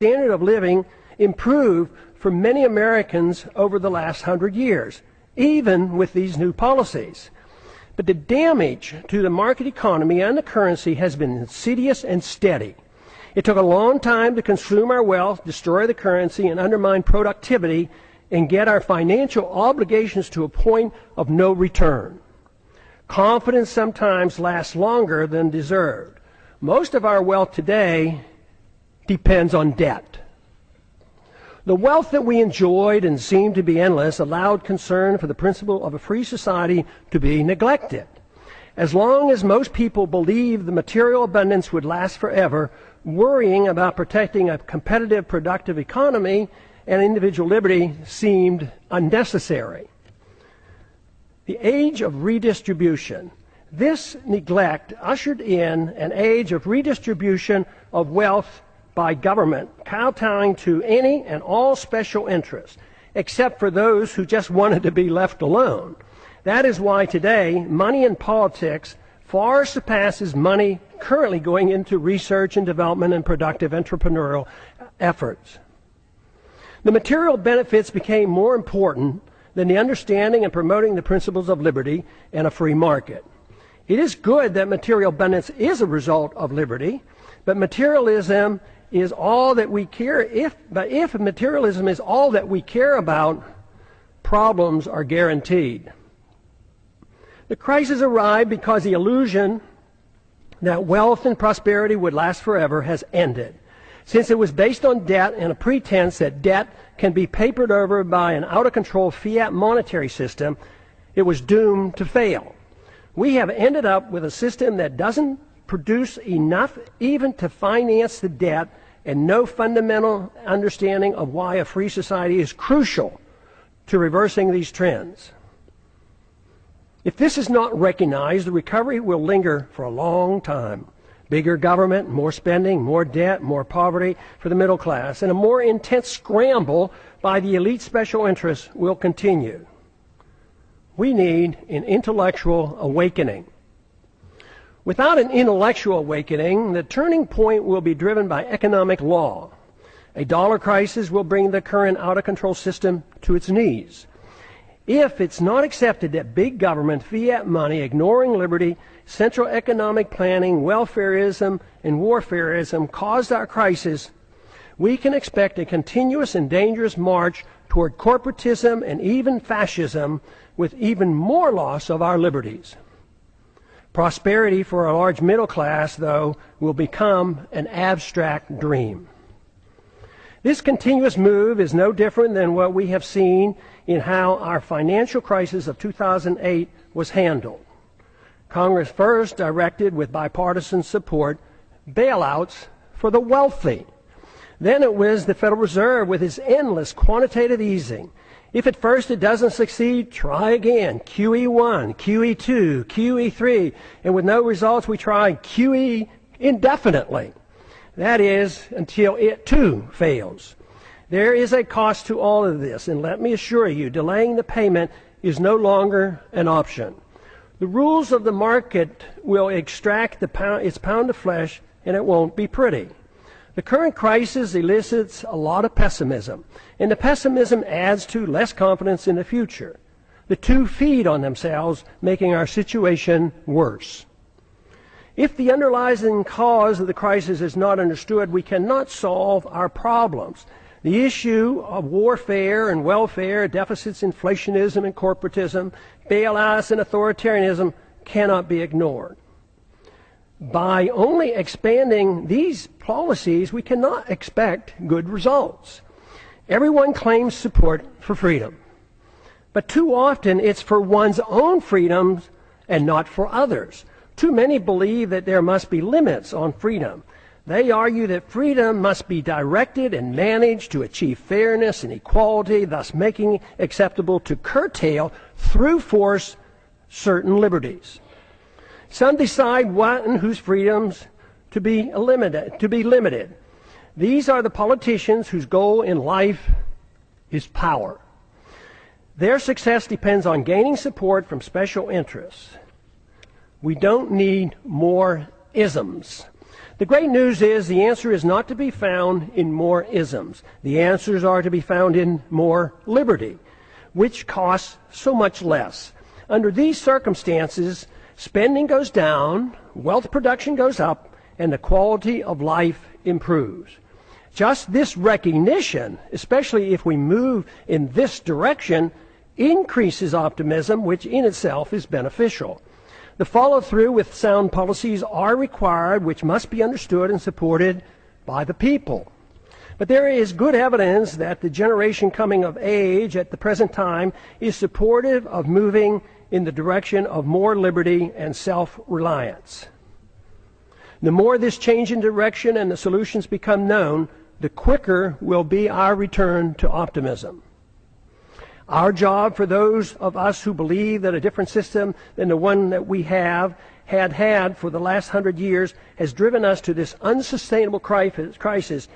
standard of living improved for many Americans over the last 100 years, even with these new policies. But the damage to the market economy and the currency has been insidious and steady. It took a long time to consume our wealth, destroy the currency, and undermine productivity, and get our financial obligations to a point of no return. Confidence sometimes lasts longer than deserved. Most of our wealth today depends on debt. The wealth that we enjoyed and seemed to be endless allowed concern for the principle of a free society to be neglected. As long as most people believed the material abundance would last forever, worrying about protecting a competitive, productive economy and individual liberty seemed unnecessary. The age of redistribution. This neglect ushered in an age of redistribution of wealth by government, kowtowing to any and all special interests, except for those who just wanted to be left alone. That is why today, money in politics far surpasses money currently going into research and development and productive entrepreneurial efforts. The material benefits became more important than the understanding and promoting the principles of liberty and a free market. It is good that material abundance is a result of liberty, but materialism is all that we care. If materialism is all that we care about, problems are guaranteed. The crisis arrived because the illusion that wealth and prosperity would last forever has ended. Since it was based on debt and a pretense that debt can be papered over by an out-of-control fiat monetary system, it was doomed to fail. We have ended up with a system that doesn't produce enough even to finance the debt, and no fundamental understanding of why a free society is crucial to reversing these trends. If this is not recognized, the recovery will linger for a long time. Bigger government, more spending, more debt, more poverty for the middle class, and a more intense scramble by the elite special interests will continue. We need an intellectual awakening. Without an intellectual awakening, the turning point will be driven by economic law. A dollar crisis will bring the current out-of-control system to its knees. If it's not accepted that big government, fiat money, ignoring liberty, central economic planning, welfareism, and warfareism caused our crisis, we can expect a continuous and dangerous march toward corporatism and even fascism, with even more loss of our liberties. Prosperity for a large middle class, though, will become an abstract dream. This continuous move is no different than what we have seen in how our financial crisis of 2008 was handled. Congress first directed, with bipartisan support, bailouts for the wealthy. Then it was the Federal Reserve with its endless quantitative easing. If at first it doesn't succeed, try again. QE1, QE2, QE3, and with no results, we try QE indefinitely. That is, until it too fails. There is a cost to all of this, and let me assure you, delaying the payment is no longer an option. The rules of the market will extract its pound of flesh, and it won't be pretty. The current crisis elicits a lot of pessimism, and the pessimism adds to less confidence in the future. The two feed on themselves, making our situation worse. If the underlying cause of the crisis is not understood, we cannot solve our problems. The issue of warfare and welfare, deficits, inflationism and corporatism, bailouts and authoritarianism cannot be ignored. By only expanding these policies, we cannot expect good results. Everyone claims support for freedom, but too often it's for one's own freedoms and not for others. Too many believe that there must be limits on freedom. They argue that freedom must be directed and managed to achieve fairness and equality, thus making it acceptable to curtail through force certain liberties. Some decide what and whose freedoms to be limited. These are the politicians whose goal in life is power. Their success depends on gaining support from special interests. We don't need more isms. The great news is the answer is not to be found in more isms. The answers are to be found in more liberty, which costs so much less. Under these circumstances, spending goes down, wealth production goes up, and the quality of life improves. Just this recognition, especially if we move in this direction, increases optimism, which in itself is beneficial. The follow-through with sound policies are required, which must be understood and supported by the people. But there is good evidence that the generation coming of age at the present time is supportive of moving in the direction of more liberty and self-reliance. The more this change in direction and the solutions become known, the quicker will be our return to optimism. Our job, for those of us who believe that a different system than the one that we had for the last 100 years has driven us to this unsustainable crisis,